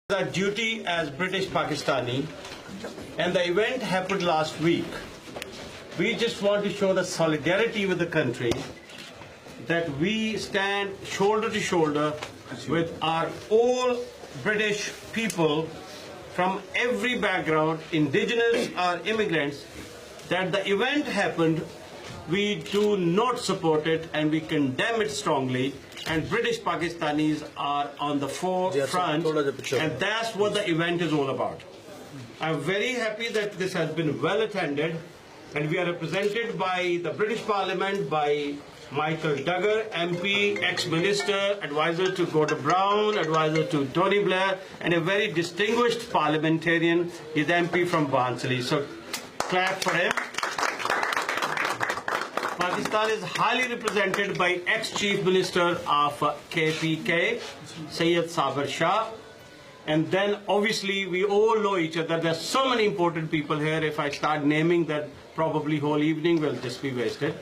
Our duty as British Pakistani, and the event happened last week. We just want to show the solidarity with the country, that we stand shoulder to shoulder with our all British people from every background, indigenous or immigrants, that the event happened. We do not support it and we condemn it strongly, and British Pakistanis are on the forefront, and that's what the event is all about. I'm very happy that this has been well attended, and we are represented by the British Parliament, by Michael Duggar, MP, ex-minister, advisor to Gordon Brown, advisor to Tony Blair, and a very distinguished parliamentarian, he's MP from Barnsley. So clap for him. Pakistan is highly represented by ex-Chief Minister of KPK, Syed Sabir Shah. And then obviously we all know each other. There's so many important people here. If I start naming that, probably whole evening will just be wasted.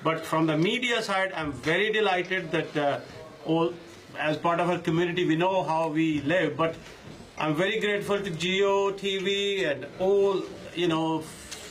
But from the media side, I'm very delighted that all, as part of our community, we know how we live. But I'm very grateful to Geo TV and all,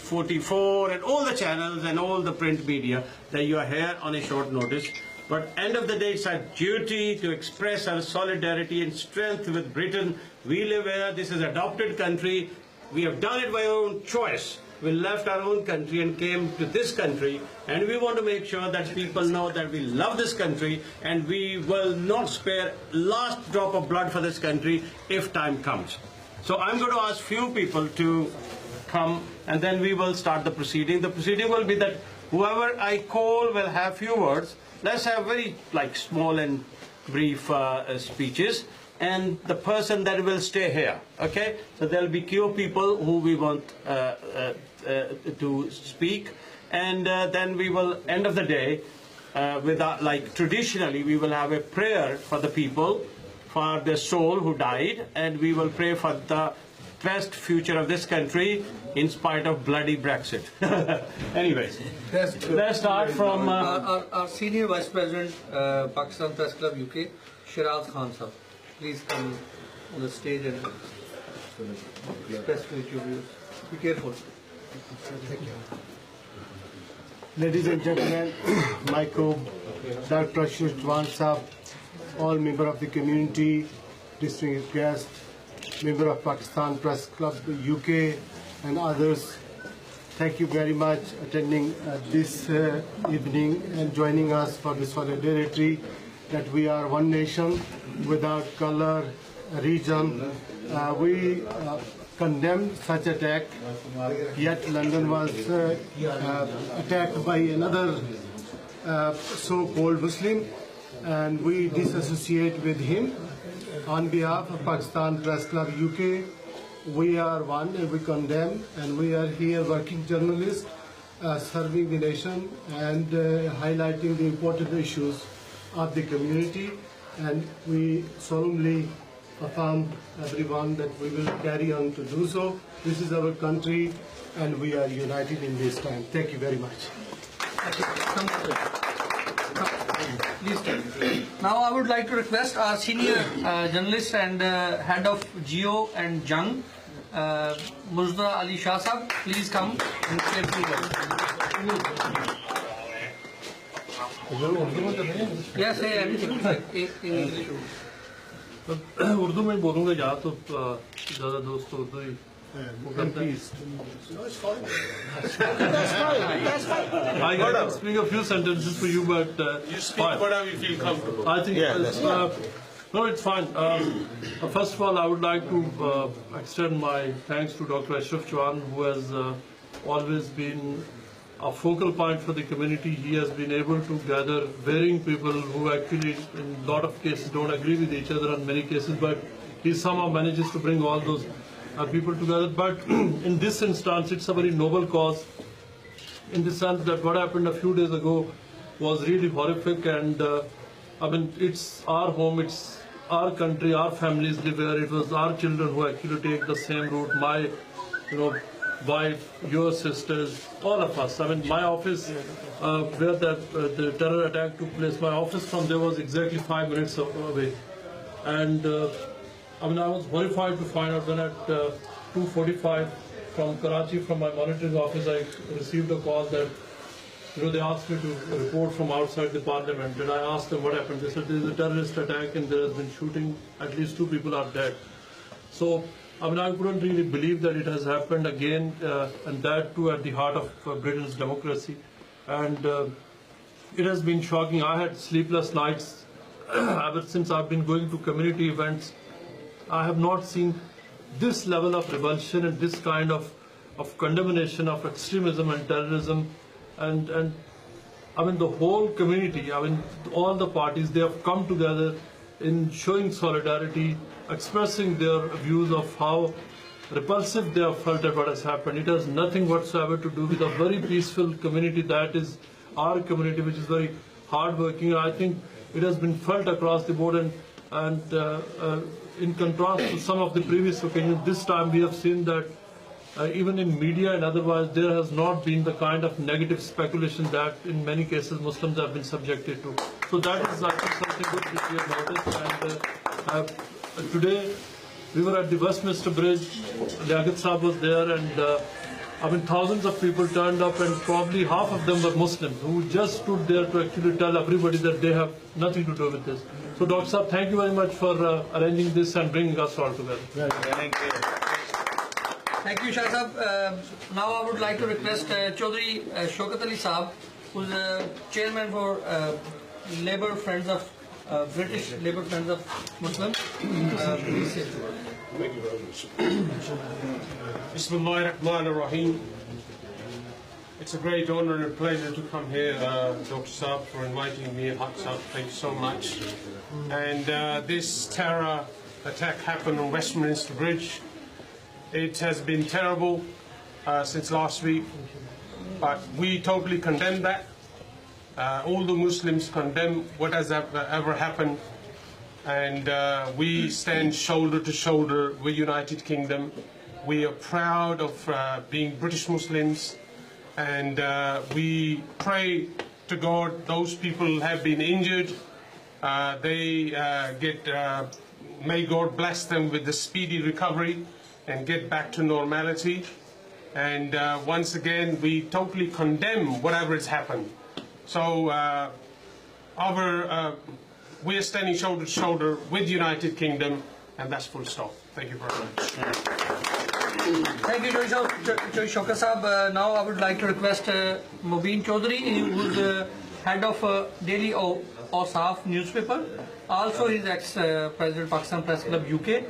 44 and all the channels and all the print media that you are here on a short notice. But end of the day, it's our duty to express our solidarity and strength with Britain. We live here. This is an adopted country. We have done it by our own choice. We left our own country and came to this country, and we want to make sure that people know that we love this country and we will not spare last drop of blood for this country if time comes. So I'm going to ask few people to come, and then we will start the proceeding. The proceeding will be that whoever I call will have few words. Let's have very small and brief speeches, and the person that will stay here, okay? So there'll be few people who we want to speak, and then we will, end of the day, traditionally, we will have a prayer for the people, for their soul who died, and we will pray for the best future of this country in spite of bloody Brexit. Anyways, let's start from our Senior Vice President, Pakistan Press Club UK, Shiraz Khan sir. Please come on the stage and express your views. Be careful. Thank you. Ladies and gentlemen, Michael, Dr. Ashraf Chauhan Sahab, all members of the community, distinguished guests, member of Pakistan Press Club UK and others, thank you very much attending this evening and joining us for the solidarity that we are one nation without color, region. We condemn such attack, yet London was attacked by another so-called Muslim, and we disassociate with him. On behalf of Pakistan Press Club UK, we are one and we condemn, and we are here working journalists serving the nation and highlighting the important issues of the community, and we solemnly affirm everyone that we will carry on to do so. This is our country and we are united in this time. Thank you very much. Please stand. Now I would like to request our senior journalist and head of Geo and Jung, Muzdra Ali Shah Sahab, please come and say a few words. Yes, say anything in English. Urdu में बोलूँगा या तो ज़्यादा दोस्त उर्दू ही I can speak a few sentences for you, but you speak whatever you feel comfortable. I think no, it's fine. First of all, I would like to extend my thanks to Dr. Ashraf Chauhan, who has always been a focal point for the community. He has been able to gather varying people who actually, in a lot of cases, don't agree with each other in many cases, but he somehow manages to bring all those people together. But in this instance, it's a very noble cause, in the sense that what happened a few days ago was really horrific, and it's our home, it's our country, our families live here. It was our children who actually take the same route. My, wife, your sisters, all of us. My office, where the terror attack took place, my office from there was exactly 5 minutes away. And I mean, I was horrified to find out when at 2:45 from Karachi, from my monitoring office, I received a call that, they asked me to report from outside the parliament, and I asked them what happened. They said there is a terrorist attack and there has been shooting, at least 2 people are dead. So, I mean, I couldn't really believe that it has happened again, and that too at the heart of Britain's democracy. And it has been shocking. I had sleepless nights ever since I've been going to community events. I have not seen this level of revulsion and this kind of condemnation of extremism and terrorism. And I mean, the whole community, I mean, all the parties, they have come together in showing solidarity, expressing their views of how repulsive they have felt at what has happened. It has nothing whatsoever to do with a very peaceful community that is our community, which is very hardworking. I think it has been felt across the board, and in contrast to some of the previous occasions, this time we have seen that even in media and otherwise, there has not been the kind of negative speculation that in many cases Muslims have been subjected to. So that is, I think, something good which we have noticed. And today, we were at the Westminster Bridge, Liaquat Saab was there, and I mean, thousands of people turned up, and probably half of them were Muslims who just stood there to actually tell everybody that they have nothing to do with this. So, Dr. Saab, thank you very much for arranging this and bringing us all together. Thank you. Thank you, Shah Sahab. Now I would like to request Chaudhry Shaukat Ali Saab, who is chairman for Labour Friends of British Labour Friends of Muslims. Please say the word. Thank you very much. Bismillahirrahmanirrahim. It's a great honor and a pleasure to come here, Dr. Saab, for inviting me, and Haq Saab. Thank you so much. And this terror attack happened on Westminster Bridge. It has been terrible since last week, but we totally condemn that. All the Muslims condemn what has ever happened, and we stand shoulder to shoulder with United Kingdom. We are proud of being British Muslims, and we pray to God those people have been injured. May God bless them with the speedy recovery and get back to normality. And once again, we totally condemn whatever has happened. So we are standing shoulder to shoulder with United Kingdom, and that's full stop. Thank you very much. Thank you, Chaudhry Shaukat Saab. Now I would like to request Mubin Chaudhry, who is head of Daily Awsaf newspaper. Also, he is ex-president Pakistan Press Club UK.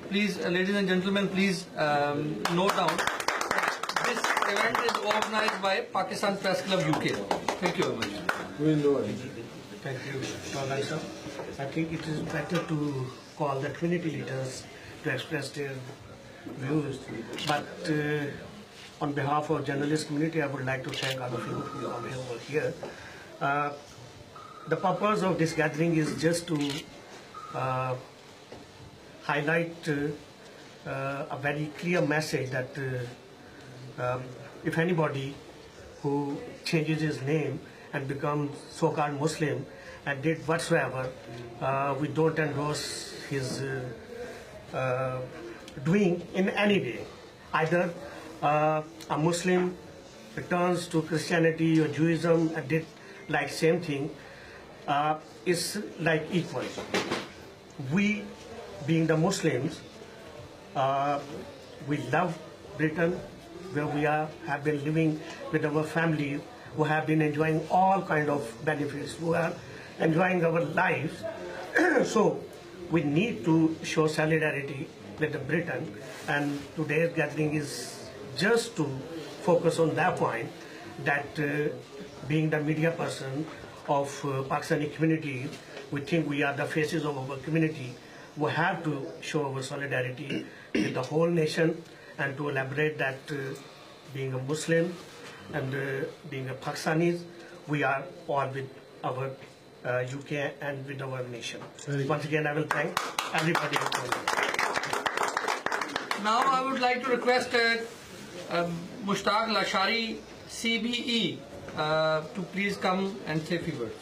Please, ladies and gentlemen, please note down that this event is organized by Pakistan Press Club UK. Thank you very much. Thank you, Chaudhry sir. I think it is better to call the community leaders to express their views. But on behalf of the journalist community, I would like to thank all of you who are over here. The purpose of this gathering is just to highlight a very clear message that if anybody who changes his name and becomes so-called Muslim and did whatsoever, we don't endorse his doing in any way. Either a Muslim returns to Christianity or Judaism and did like same thing, is like equal. We, being the Muslims, we love Britain, where we have been living with our family, who have been enjoying all kind of benefits, who are enjoying our lives. So we need to show solidarity with Britain, and today's gathering is just to focus on that point, that being the media person of Pakistani community, we think we are the faces of our community. We have to show our solidarity with the whole nation, and to elaborate that being a Muslim and being a Pakistanis, we are all with our UK and with our nation. Once again, I will thank everybody. Now I would like to request Mushtaq Lashari, CBE, to please come and say a few words.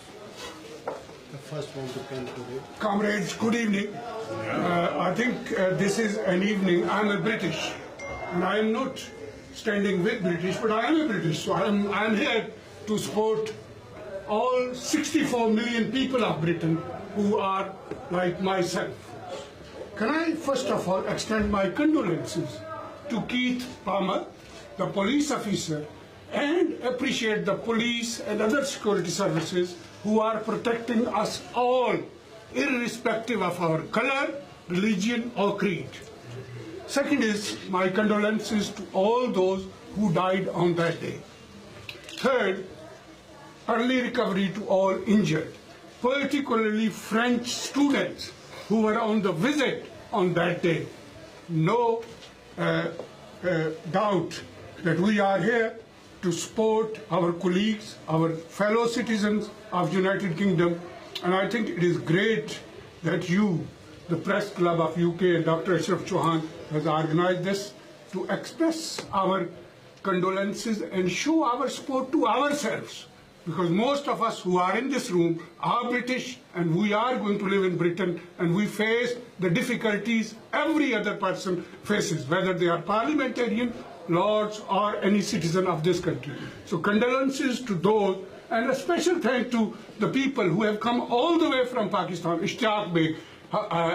The first one to come today. Comrades, good evening. I think this is an evening. I'm a British, and I am not standing with British, but I am a British. So I'm here to support all 64 million people of Britain who are like myself. Can I first of all extend my condolences to Keith Palmer, the police officer, and appreciate the police and other security services who are protecting us all, irrespective of our color, religion or creed. Second is my condolences to all those who died on that day. Third, early recovery to all injured, particularly French students who were on the visit on that day. No doubt that we are here to support our colleagues, our fellow citizens of United Kingdom, and I think it is great that you, the Press Club of UK and Dr. Ashraf Chauhan has organized this to express our condolences and show our support to ourselves. Because most of us who are in this room are British and we are going to live in Britain and we face the difficulties every other person faces, whether they are parliamentarian, lords or any citizen of this country. So condolences to those, and a special thank to the people who have come all the way from Pakistan, Ishtiaq Beg,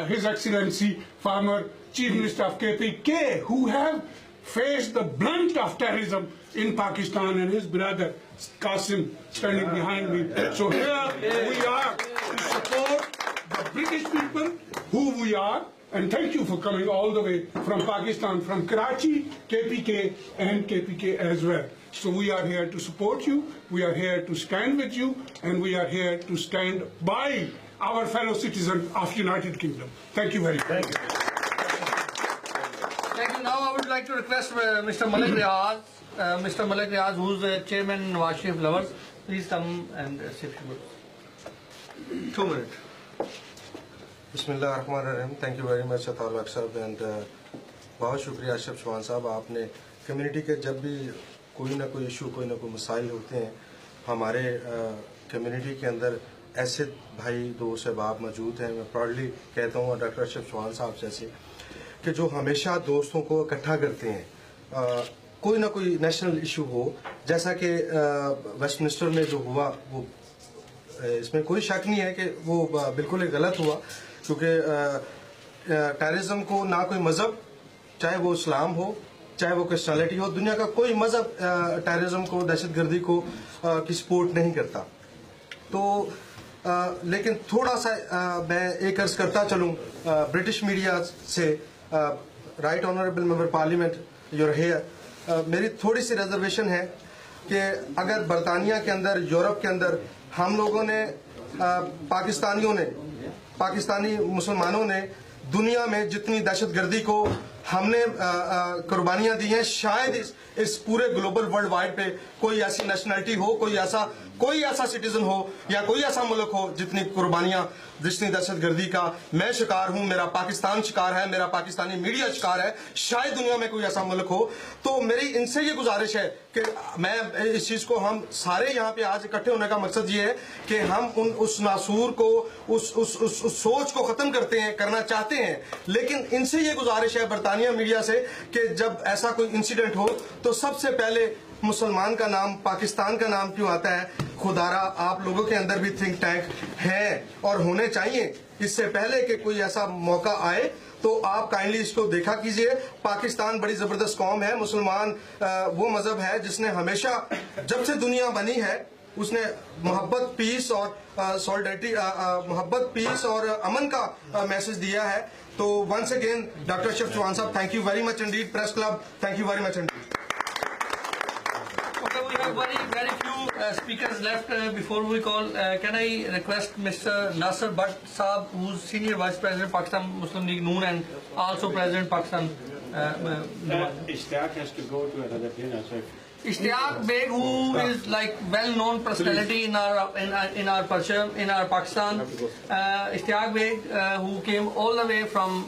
His Excellency, former Chief Minister of KPK, who have faced the brunt of terrorism in Pakistan, and his brother Qasim standing behind me. So here we are to support the British people, who we are, and thank you for coming all the way from Pakistan, from Karachi, KPK and KPK as well. So we are here to support you, we are here to stand with you, and we are here to stand by our fellow citizens of United Kingdom. Thank you very much. Thank you. Thank you. Now I would like to request Mr. Malik Riaz, who is the chairman of Nawaz Sharif Lovers. Please come and say a few words. 2 minutes. बिस्मिल्लाहिर्रहमानिर्रहीम. Thank you very much Ataul साहब and बहुत शुक्रिया अशरफ चौहान साहब. आपने community के जब भी कोई ना कोई इशू, कोई ना कोई मसाइल होते हैं, हमारे कम्युनिटी के अंदर ऐसे भाई दोस्त अहबाब मौजूद हैं. मैं प्राउडली कहता हूँ डॉक्टर अशरफ चौहान साहब जैसे कि जो हमेशा दोस्तों को इकट्ठा करते हैं. कोई ना कोई नेशनल इशू हो, जैसा कि वेस्टमिनिस्टर में जो हुआ, वो इसमें कोई शक नहीं है कि वो बिल्कुल गलत हुआ, क्योंकि टेररिज्म को ना कोई मज़हब, चाहे वो इस्लाम हो चाहे वो क्रिश्चियनिटी हो, दुनिया का कोई मज़हब टेररिज्म को, दहशतगर्दी को की सपोर्ट नहीं करता. तो लेकिन थोड़ा सा मैं एक अर्ज करता चलूँ ब्रिटिश मीडिया से. Right honourable member parliament your here, मेरी थोड़ी सी रिजर्वेशन है कि अगर बरतानिया के अंदर, यूरोप के अंदर हम लोगों ने, पाकिस्तानी मुसलमानों ने दुनिया में जितनी दहशतगर्दी को हमने कुर्बानियां दी हैं, शायद इस पूरे ग्लोबल वर्ल्ड वाइड पे कोई ऐसी नेशनलिटी हो, कोई ऐसा सिटीजन हो या कोई ऐसा मुल्क हो जितनी कुर्बानियां, जितनी दहशतगर्दी का मैं शिकार हूं, मेरा पाकिस्तान शिकार है, मेरा पाकिस्तानी मीडिया शिकार है, शायद दुनिया में कोई ऐसा मुल्क हो. तो मेरी इनसे ये गुजारिश है कि मैं इस चीज को, हम सारे यहाँ पे आज इकट्ठे होने का मकसद ये है कि हम उस नासूर को, उस सोच को खत्म करना चाहते हैं. लेकिन इनसे ये गुजारिश है बरतानिया मीडिया से कि जब ऐसा कोई इंसिडेंट हो तो सबसे पहले मुसलमान का नाम, पाकिस्तान का नाम क्यों आता है? खुदारा आप लोगों के अंदर भी थिंक टैंक है और होने चाहिए. इससे पहले कि कोई ऐसा मौका आए तो आप काइंडली इसको देखा कीजिए. पाकिस्तान बड़ी जबरदस्त कौम है. मुसलमान वो मजहब है जिसने हमेशा, जब से दुनिया बनी है, उसने मोहब्बत, पीस और सॉलिडरिटी, मोहब्बत, पीस और अमन का मैसेज दिया है. तो once again doctor Ashraf Chauhan साहब, thank you very much indeed. Press club, thank you very much indeed. Okay, we have very few speakers left before we call. Can I request Mr. Nasser Bhatt Saab, who's Senior Vice President Pakistan Muslim League Noon and also President Pakistan. Ishtiaq has to go to another dinner. So Ishtiaq Beg, who is like well-known personality in our Pakistan. Ishtiaq Beg, who came all the way from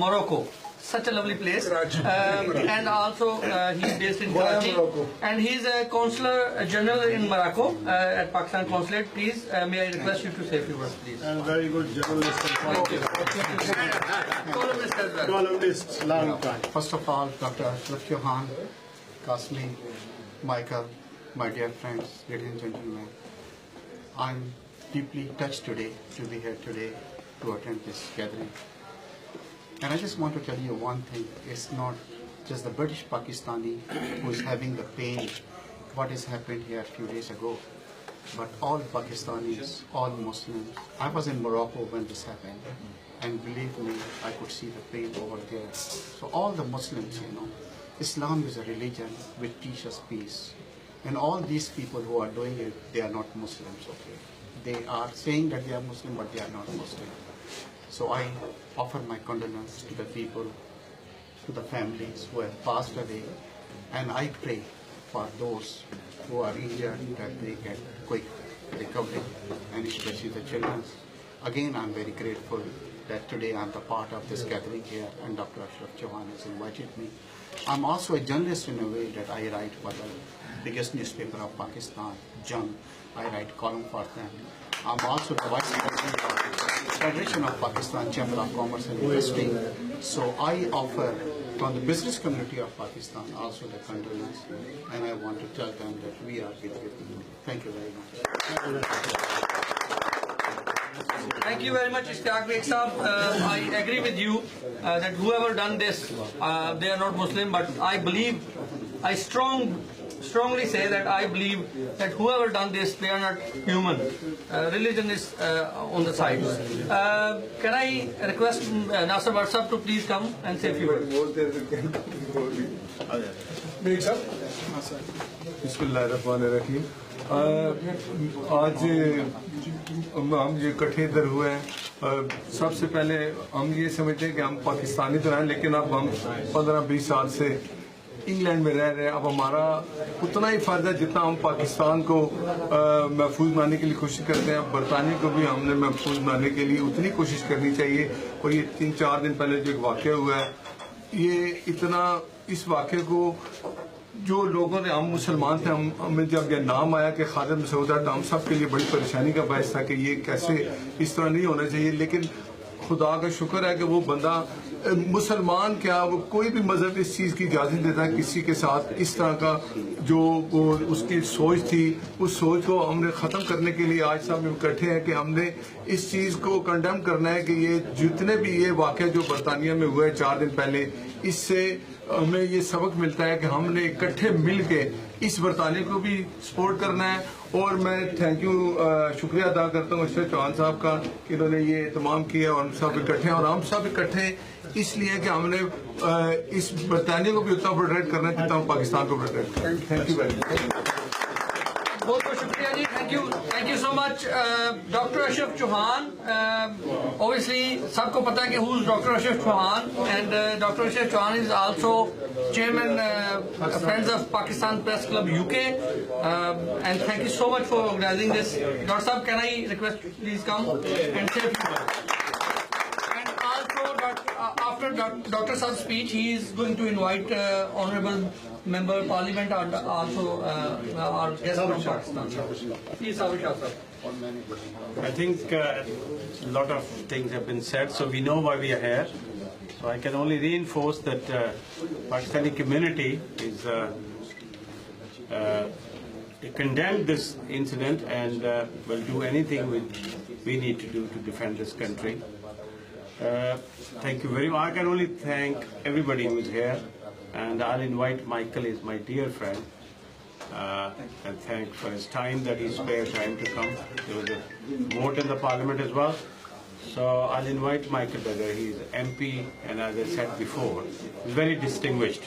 Morocco. such a lovely place. And also he's based in Karachi. And he's a Consular General in Morocco at Pakistan Consulate. Please, may I request you to say a few words, please. And very good journalist. Thank you. Columnist as well. Columnist, long time. First of all, Dr. Ashraf Chauhan, Kasmi, Michael, my dear friends, ladies and gentlemen, I'm deeply touched today to be here today to attend this gathering. And I just want to tell you one thing, it's not just the British Pakistani who is having the pain what has happened here a few days ago, but all Pakistanis, all Muslims. I was in Morocco when this happened, and believe me, I could see the pain over there. So all the Muslims, Islam is a religion which teaches peace. And all these people who are doing it, they are not Muslims, okay? They are saying that they are Muslim, but they are not Muslim. So I offer my condolences to the people, to the families who have passed away, and I pray for those who are injured that they get quick recovery, and especially the children. Again, I'm very grateful that today I'm the part of this gathering here, and Dr. Ashraf Chauhan has invited me. I'm also a journalist in a way that I write for the biggest newspaper of Pakistan, Jung. I write column for them. I'm also the Vice President of the Federation of Pakistan Chamber of Commerce and Industry. So I offer from the business community of Pakistan also the condolence, and I want to tell them that we are with you. Thank you very much. Thank you very much, Ishtiaq Beg Saab. I agree with you that whoever done this, they are not Muslim, but I believe, I strongly say that I believe that whoever done this, they are not human. Religion is on the side. Can I request Nasser Barsab to please come and say a few words? बिस्मिल्लाहिर्रहमानिर्रहीम आज हम ये इकट्ठे इधर हुए हैं। सबसे पहले हम ये समझते हैं कि हम पाकिस्तानी तो हैं, लेकिन अब हम 15-20 साल से इंग्लैंड में रह रहे हैं। अब हमारा उतना ही फर्ज है जितना हम पाकिस्तान को महफूज बनाने के लिए कोशिश करते हैं, बरतानिया को भी हमने महफूज बनाने के लिए उतनी कोशिश करनी चाहिए। और ये 3-4 दिन पहले जो एक वाक़या हुआ है, ये इतना, इस वाक़े को जो लोगों ने, हम मुसलमान थे, हमें जब यह नाम आया कि खालिद मसूद है, तो हम सब के लिए बड़ी परेशानी का बायस था कि ये कैसे, इस तरह नहीं होना चाहिए। लेकिन खुदा का शुक्र है कि वो बंदा मुसलमान क्या, वो कोई भी मजहब इस चीज़ की इजाज़त देता है किसी के साथ इस तरह का जो वो उसकी सोच थी, उस सोच को हमने ख़त्म करने के लिए आज सब इकट्ठे हैं कि हमने इस चीज़ को कंडेम करना है कि ये जितने भी ये वाक़या जो बरतानिया में हुआ है 4 दिन पहले, इससे हमें ये सबक मिलता है कि हमने इकट्ठे मिल के इस बरतानिया को भी सपोर्ट करना है। और मैं थैंक यू, शुक्रिया अदा करता हूँ अशरफ चौहान साहब का कि इन्होंने ये एहतमाम किया और हम सब इकट्ठे हैं। और हम सब इकट्ठे इसलिए कि हमने इस बरतानिया को भी उतना प्रोटेक्ट करना है जितना हम पाकिस्तान को प्रोटेक्ट करें। Thank you very much. बहुत बहुत शुक्रिया जी, thank you so much doctor Ashraf Chauhan. Obviously सबको पता है कि who is Dr. Ashraf Chauhan, and Dr. Ashraf Chauhan is also chairman Friends of Pakistan Press Club UK, and thank you so much for organizing this. Dr. Sahab, can I request please come and say a few words? And also after Dr. Saab's speech, he is going to invite honorable member of parliament and also our guest from Pakistan. Please, Sabi Shah Sahab. I think a lot of things have been said, so we know why we are here. So I can only reinforce that Pakistani community is condemned this incident and will do anything we need to do to defend this country. Thank you very much. I can only thank everybody who is here, and I'll invite Michael, is my dear friend, and thank for his time that he spared time to come. There was a vote in the parliament as well. So I'll invite Michael Beggar. He's MP, and as I said before, he's very distinguished.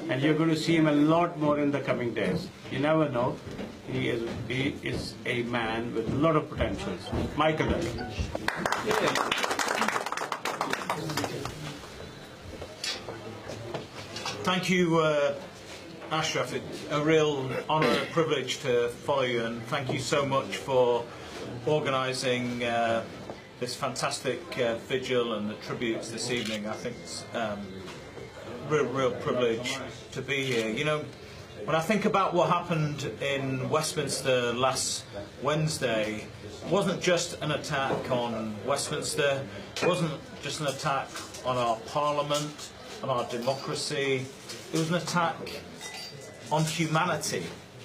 And you're going to see him a lot more in the coming days. You never know. He is a man with a lot of potentials. Michael Beggar. Yeah. Thank you, Ashraf. It's a real honour and privilege to follow you, and thank you so much for organising this fantastic vigil and the tributes this evening. I think it's real privilege to be here. You know, when I think about what happened in Westminster last Wednesday, it wasn't just an attack on Westminster, it wasn't just an attack on our Parliament, on our democracy, it was an attack on humanity.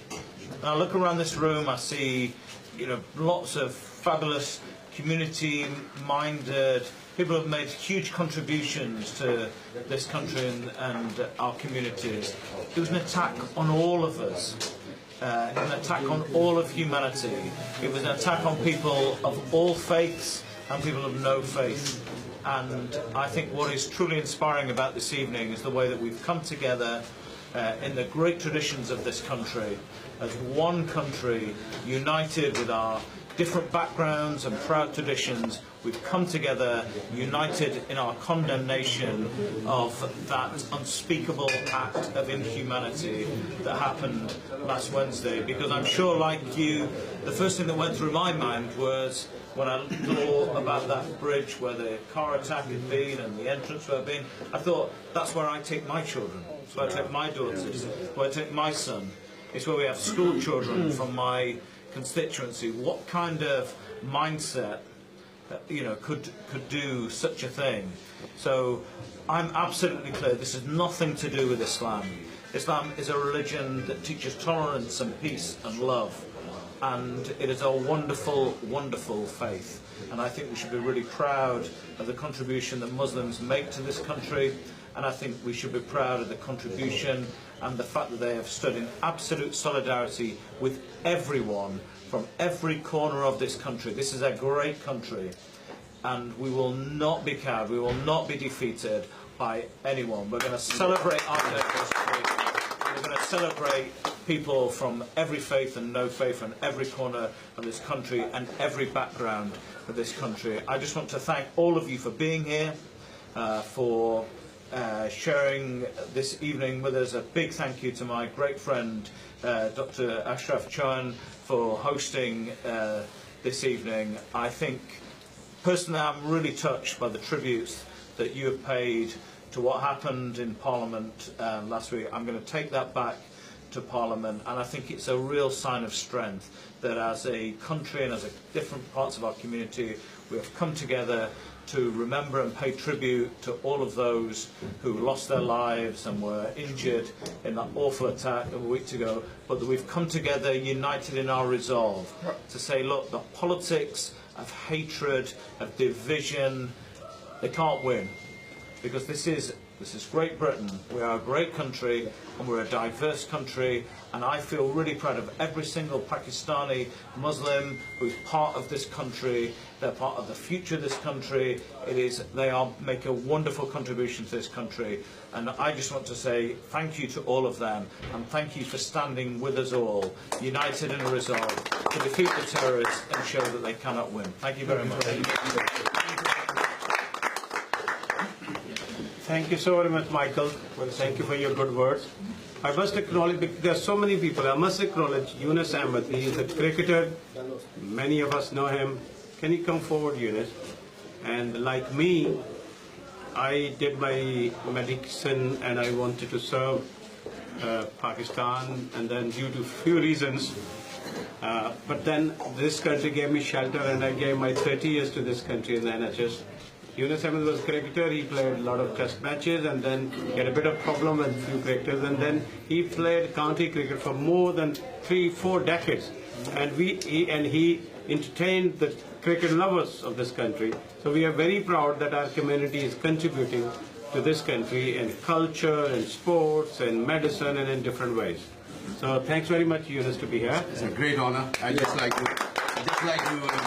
And I look around this room, I see, you know, lots of fabulous community-minded people who have made huge contributions to this country and our communities. It was an attack on all of us. It was an attack on all of humanity. It was an attack on people of all faiths and people of no faith. And I think what is truly inspiring about this evening is the way that we've come together in the great traditions of this country, as one country, united with our different backgrounds and proud traditions. We've come together, united in our condemnation of that unspeakable act of inhumanity that happened last Wednesday. Because I'm sure, like you, the first thing that went through my mind was when I saw about that bridge where the car attack had been and the entrance where it had been, I thought, that's where I take my children, that's where I take my daughters, that's where I take my son. It's where we have school children from my constituency. What kind of mindset, you know, could do such a thing? So I'm absolutely clear, this has nothing to do with Islam. Islam is a religion that teaches tolerance and peace and love, and it is a wonderful, wonderful faith. And I think we should be really proud of the contribution that Muslims make to this country, and I think we should be proud of the contribution and the fact that they have stood in absolute solidarity with everyone from every corner of this country. This is a great country, and we will not be cowed, we will not be defeated by anyone. We're going to celebrate our diversity. We're going to celebrate people from every faith and no faith and every corner of this country and every background of this country. I just want to thank all of you for being here, for sharing this evening with us. A big thank you to my great friend Dr. Ashraf Chauhan for hosting this evening. I think personally I'm really touched by the tributes that you have paid to what happened in Parliament last week. I'm going to take that back to Parliament, and I think it's a real sign of strength that as a country and as a different parts of our community we have come together to remember and pay tribute to all of those who lost their lives and were injured in that awful attack a week ago, but that we've come together united in our resolve to say, look, the politics of hatred, of division, they can't win, because this is Great Britain. We are a great country and we're a diverse country, and I feel really proud of every single Pakistani Muslim who's part of this country. They're part of the future of this country. They make a wonderful contribution to this country, and I just want to say thank you to all of them, and thank you for standing with us all, united in a resolve to defeat the terrorists and show that they cannot win. Thank you very much. Thank you so very much, Michael. Well, thank you for your good words. I must acknowledge, because there are so many people, I must acknowledge Yunus Ahmed. He is a cricketer. Many of us know him. Can you come forward, Yunus? And like me, I did my medicine and I wanted to serve Pakistan, and then due to few reasons, but then this country gave me shelter, and I gave my 30 years to this country in the NHS. Yunus Ahmed was a cricketer. He played a lot of test matches, and then he had a bit of problem with few cricketers, and then he played county cricket for more than 3-4 decades, and he entertained the cricket lovers of this country. So we are very proud that our community is contributing to this country in culture, in sports, in medicine, and in different ways. So thanks very much, Yunus, to be here. It's a great honor. I just like to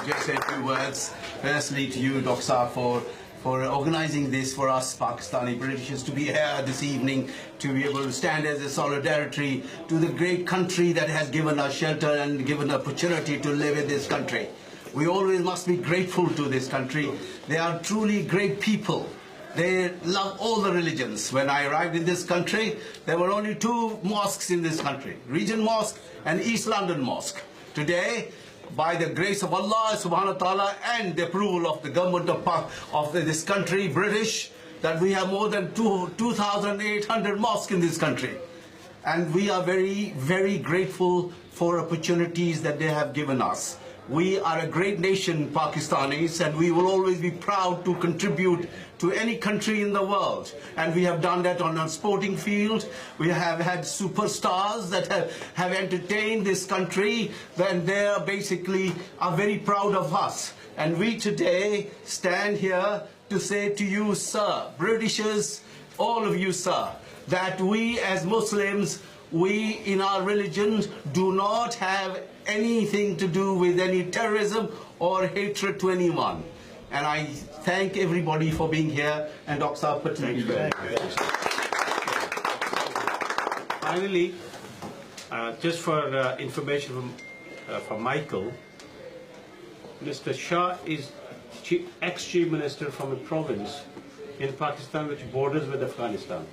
just say a few words. Firstly, to you, Dr. Saab, for organizing this for us Pakistani Britishers to be here this evening, to be able to stand as a solidarity to the great country that has given us shelter and given opportunity to live in this country. We always must be grateful to this country. They are truly great people. They love all the religions. When I arrived in this country, there were only 2 mosques in this country, Regent Mosque and East London Mosque. Today, by the grace of Allah subhanahu wa ta'ala and the approval of the government of this country, British, that we have more than 2,800 mosques in this country. And we are very, very grateful for opportunities that they have given us. We are a great nation, Pakistanis, and we will always be proud to contribute to any country in the world. And we have done that on a sporting field. We have had superstars that have entertained this country, and they are basically are very proud of us. And we today stand here to say to you, sir, Britishers, all of you, sir, that we as Muslims, we in our religion do not have anything to do with any terrorism or hatred to anyone. And I thank everybody for being here, and Dr. Saab particularly. Finally, just for information from Michael, Mr. Shah is ex-chief minister from a province in Pakistan which borders with Afghanistan.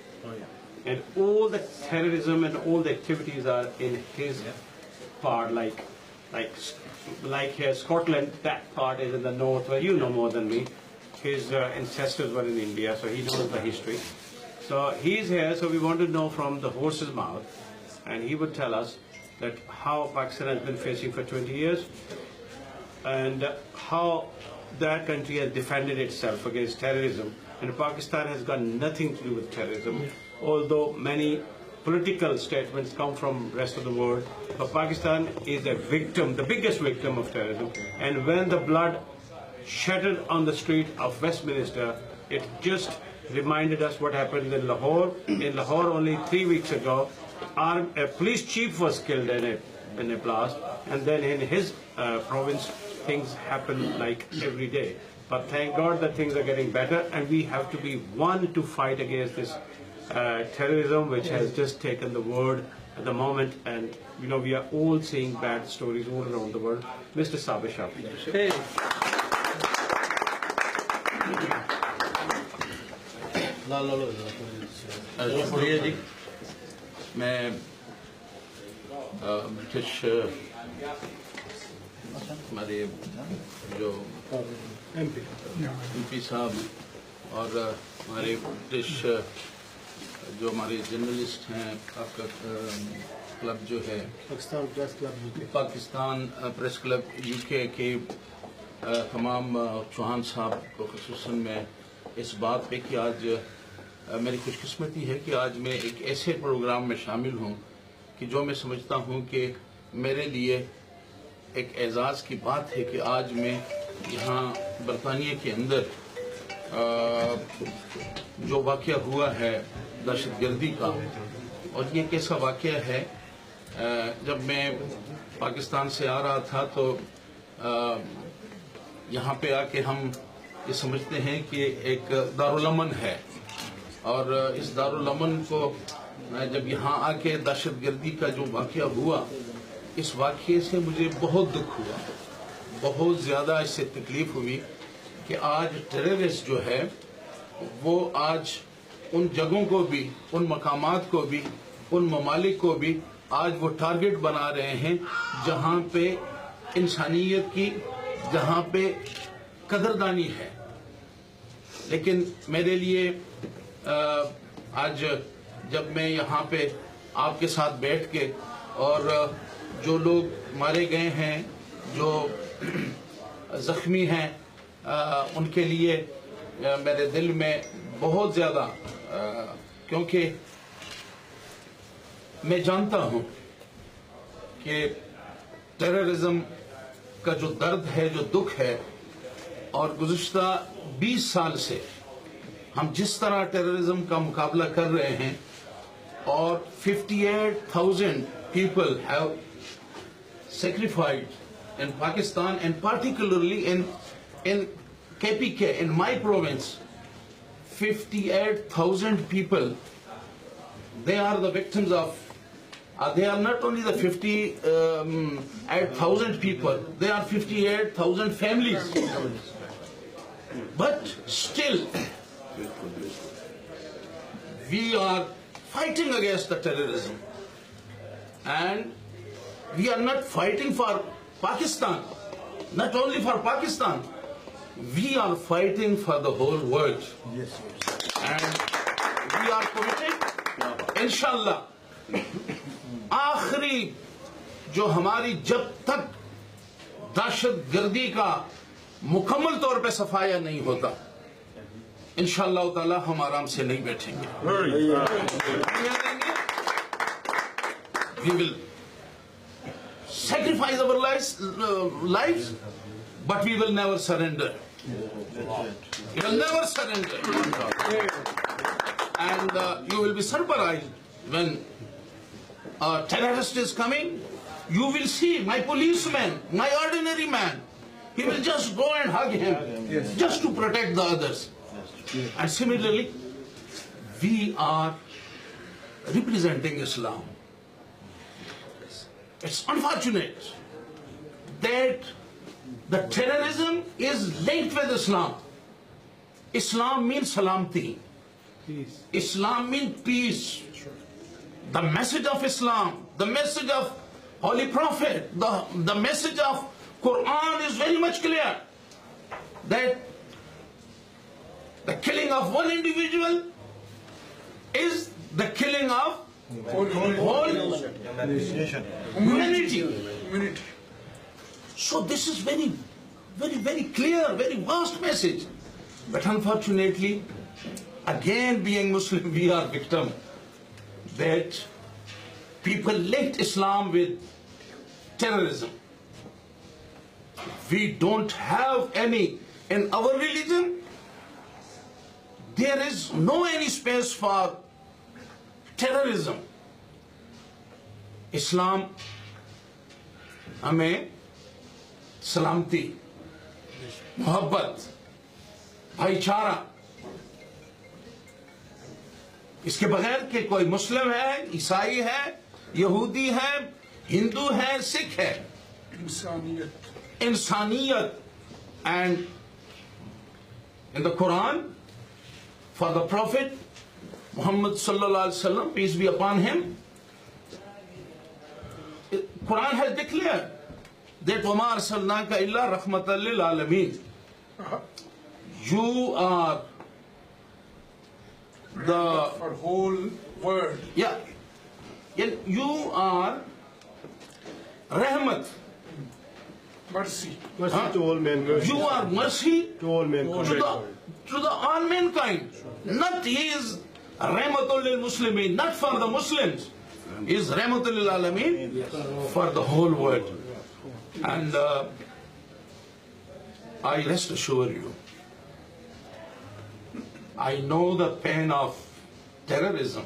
And all the terrorism and all the activities are in his part, like here, Scotland, that part is in the north, where you know more than me. His ancestors were in India, so he knows the history. So he's here, so we want to know from the horse's mouth, and he would tell us that how Pakistan has been facing for 20 years, and how that country has defended itself against terrorism. And Pakistan has got nothing to do with terrorism, although many political statements come from the rest of the world. But Pakistan is a victim, the biggest victim of terrorism. And when the blood shattered on the street of Westminster, it just reminded us what happened in Lahore. In Lahore only 3 weeks ago, a police chief was killed in a blast, and then in his province, things happen like every day. But thank God that things are getting better, and we have to be one to fight against this terrorism which has just taken the world at the moment. And you know, we are all seeing bad stories all around the world. Mr. Sabir Shafi. Hey. شکریہ جی. میں British ہمارے جو M P صاحب اور ہمارے British جو ہمارے journalist ہیں، آپ کا کلب جو ہے پاکستان پریس کلب یو کے تمام چوہان صاحب کو خصوصاً میں اس بات پہ کہ آج میری خوش قسمتی ہے کہ آج میں ایک ایسے پروگرام میں شامل ہوں کہ جو میں سمجھتا ہوں کہ میرے لیے ایک اعزاز کی بات ہے کہ آج میں یہاں برطانیہ کے اندر جو واقعہ ہوا ہے دہشت گردی کا، اور یہ کیسا واقعہ ہے. جب میں پاکستان سے آ رہا تھا تو یہاں پہ آ کے ہم یہ سمجھتے ہیں کہ ایک دارالامن ہے، اور اس دارالامن کو جب یہاں آ کے دہشت گردی کا جو واقعہ ہوا، اس واقعے سے مجھے بہت دکھ ہوا، بہت زیادہ اس سے تکلیف ہوئی کہ آج ٹیررسٹ جو ہے وہ آج ان جگہوں کو بھی، ان مقامات کو بھی، ان ممالک کو بھی آج وہ ٹارگٹ بنا رہے ہیں جہاں پہ انسانیت کی، جہاں پہ قدردانی ہے. لیکن میرے لیے آج جب میں یہاں پہ آپ کے ساتھ بیٹھ کے اور جو لوگ مارے گئے ہیں، جو زخمی ہیں، ان کے لیے میرے دل میں بہت زیادہ، کیونکہ میں جانتا ہوں کہ ٹیررزم کا جو درد ہے، جو دکھ ہے، اور گزشتہ 20 سال سے ہم جس طرح ٹیررزم کا مقابلہ کر رہے ہیں، اور 58,000 people have sacrificed in Pakistan, and particularly in KPK, in my province, 58,000 people, they are the victims of, they are not only the 58,000 people, they are 58,000 families. But still, we are fighting against the terrorism. And we are not fighting for Pakistan, not only for Pakistan, we are fighting for the whole world. Yes, yes. And we are committed, inshallah. आखिरी जो हमारी जब तक दहशतगर्दी का मुकम्मल तौर पे सफाया नहीं होता, इंशाअल्लाह ताला हम आराम से नहीं बैठेंगे. We will sacrifice our lives, but we will never surrender. We will never surrender. And you will be surprised when a terrorist is coming. You will see my policeman, my ordinary man, he will just go and hug him, just to protect the others. And similarly, we are representing Islam. It's unfortunate that the terrorism is linked with Islam. Islam means salamti. Islam means peace. The message of Islam, the message of Holy Prophet, the message of Quran is very much clear that the killing of one individual is the killing of whole humanity. So this is very, very, very clear, very vast message. But unfortunately, again being Muslim, we are victim that people linked Islam with terrorism. We don't have any in our religion. There is no any space for terrorism. Islam हमें सलामती, मोहब्बत, भाईचारा, इसके बगैर के कोई मुस्लिम है, ईसाई है, यहूदी है, हिंदू है, सिख है, इंसानियत. And in the Quran, for the Prophet Muhammad sallallahu alaihi wasallam, peace be upon him, Quran has declared that وَمَا أَرْسَلْنَاكَ إِلَّا رَحْمَةً لِلْعَالَمِينَ. You are the for whole world. Yeah. You are rahmat. Mercy. Mercy to all mankind. You are mercy To all mankind. to the all mankind. Not he is rahmatul lil muslimin, not for the Muslims. He is rahmatul lil alamin, for the whole world. And I rest assure you, I know the pain of terrorism.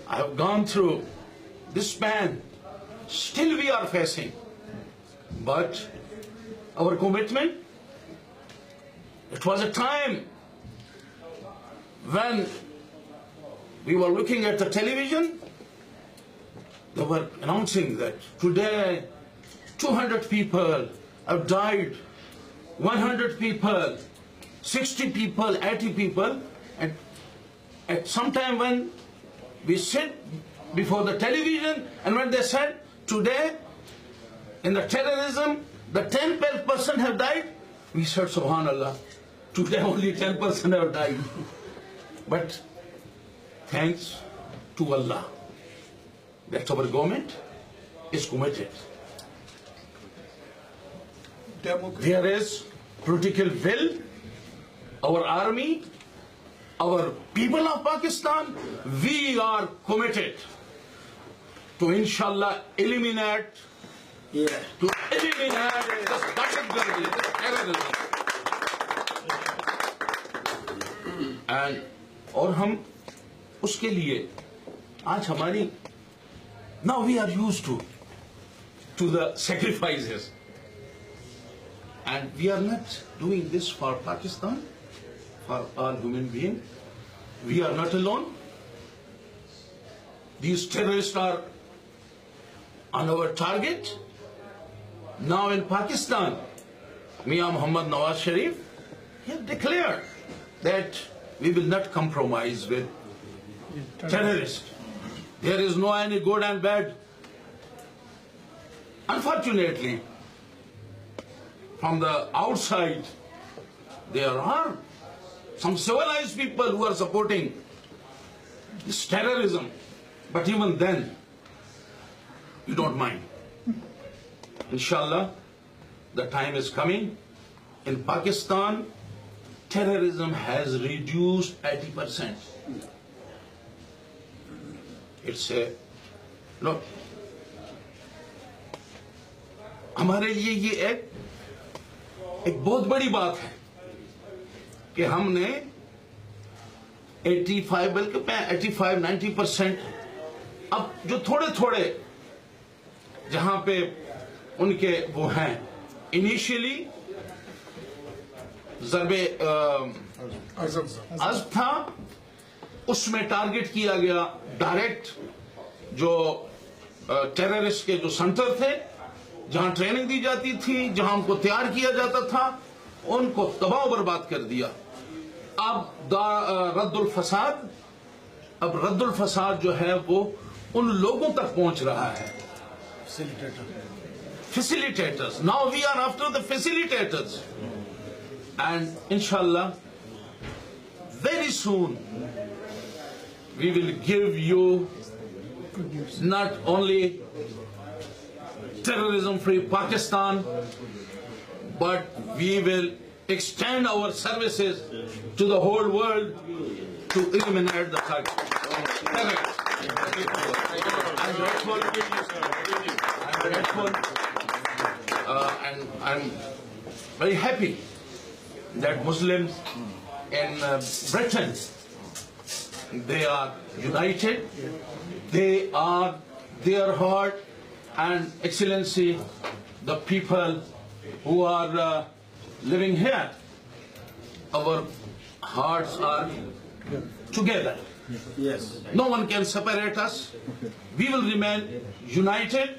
I have gone through this pain. Still we are facing. But our commitment, it was a time when we were looking at the television, they were announcing that today 200 people have died, 100 people, 60 people, 80 people, and at some time when we sit before the television and when they said today in the terrorism the 10% have died, we said subhanallah, today only 10% have died. But thanks to Allah that our government is committed. There is political will. Our army, our people of Pakistan, we are committed to inshallah eliminate this terrorism. And और हम उसके लिए आज हमारी, now we are used to the sacrifices, and we are not doing this for Pakistan, for all human beings. We are not alone. These terrorists are on our target. Now in Pakistan, Mian Muhammad Nawaz Sharif, he has declared that we will not compromise with terrorists. There is no any good and bad. Unfortunately, from the outside, there are some civilized people who are supporting this terrorism, but even then, you don't mind. Inshallah, the time is coming. In Pakistan, terrorism has reduced 80%. It's a look. हमारे लिए ये एक बहुत बड़ी बात है कि हमने 85 बल्कि 85-90% अब जो थोड़े थोड़े जहां पे उनके वो हैं इनिशियली ज़रबे अज़ था उसमें टारगेट किया गया डायरेक्ट जो टेररिस्ट के जो सेंटर थे जहां ट्रेनिंग दी जाती थी जहां उनको तैयार किया जाता था उनको तबाह बर्बाद कर दिया। अब रद्दुल फसाद जो है वो उन लोगों तक पहुंच रहा है। Facilitators. Now we are after the facilitators. And inshallah, very soon, we will give you not only terrorism-free Pakistan, but we will extend our services to the whole world to eliminate the terrorists. I'm grateful, and I'm very happy that Muslims in Britain, they are united, they are their heart, and Excellency, the people who are living here, our hearts are together. Yes. No one can separate us. We will remain united.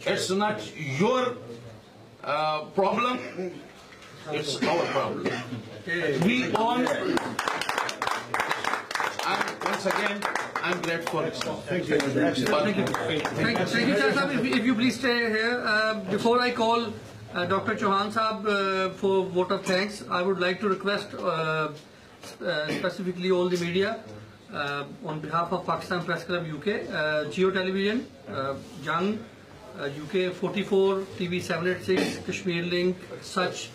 It's not your problem, it's our problem. We all, and once again, I'm grateful. Thank you. Thank you, Chair Sahab. If you please stay here. Before I call Dr. Chauhan Sahab for vote of thanks, I would like to request specifically all the media on behalf of Pakistan Press Club UK, Geo Television, Jung, UK 44, TV 786, Kashmir Link, Such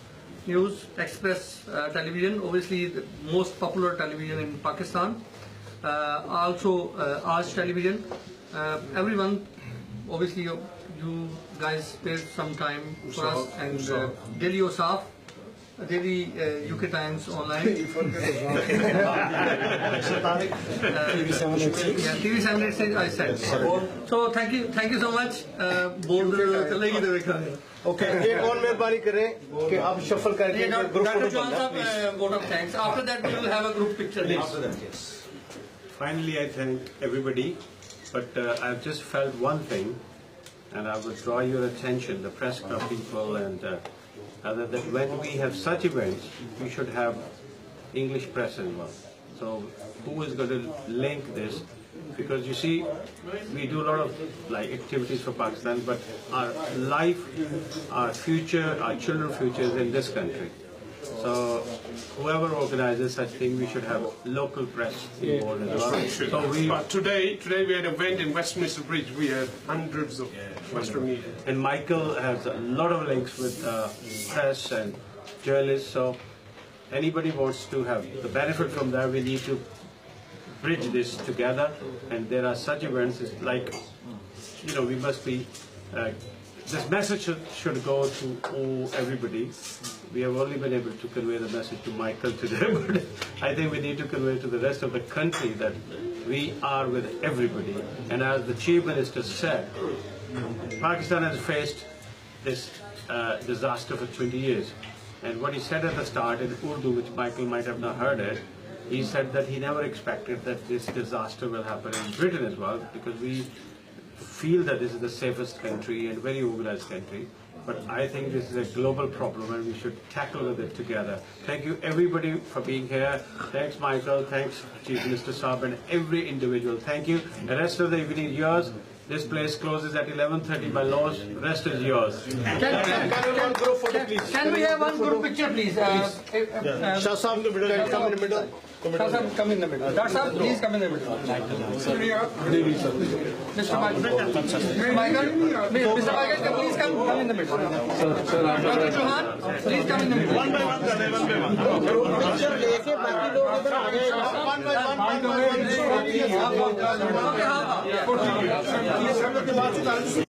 News, Express Television, obviously the most popular television in Pakistan, also Aaj Television, everyone, obviously you guys spared some time for us, and Daily Osaf, Daily UK Times Online. TV 786 I said. So thank you so much. Okay, एक और मेहरबानी करें कि आप shuffle करके Dr. Chauhan Sahab, vote of thanks. After that we will have a group picture. After that, yes. Finally, I thank everybody, but I've just felt one thing, and I would draw your attention, the press club people and other, that when we have such events, we should have English press as well. So who is going to link this? Because you see, we do a lot of activities for Pakistan, but our life, our future, our children's future is in this country. So whoever organizes such thing, we should have local press involved as well. So but today we had an event in Westminster Bridge. We had hundreds of Western media. And Michael has a lot of links with press and journalists. So anybody wants to have the benefit from that, we need to bridge this together. And there are such events, it's like, we must be, this message should go to everybody. We have only been able to convey the message to Michael today, but I think we need to convey to the rest of the country that we are with everybody. And as the Chief Minister said, Pakistan has faced this disaster for 20 years. And what he said at the start in Urdu, which Michael might have not heard it, he said that he never expected that this disaster will happen in Britain as well, because we feel that this is the safest country and very organized country. But I think this is a global problem and we should tackle with it together. Thank you everybody for being here. Thanks Michael, thanks Chief Minister Saab and every individual. Thank you. The rest of the evening is yours. This place closes at 11:30 by law. Rest is yours. Can we have one group picture, please? Shah Sahib, come in the middle. Shah Sahib, come in the middle. Dr. Sahib, please come in the middle. Mr. Michael, Mr. Michael, please come in the middle. Dr. Chauhan, please come in the middle. One by one. Okay,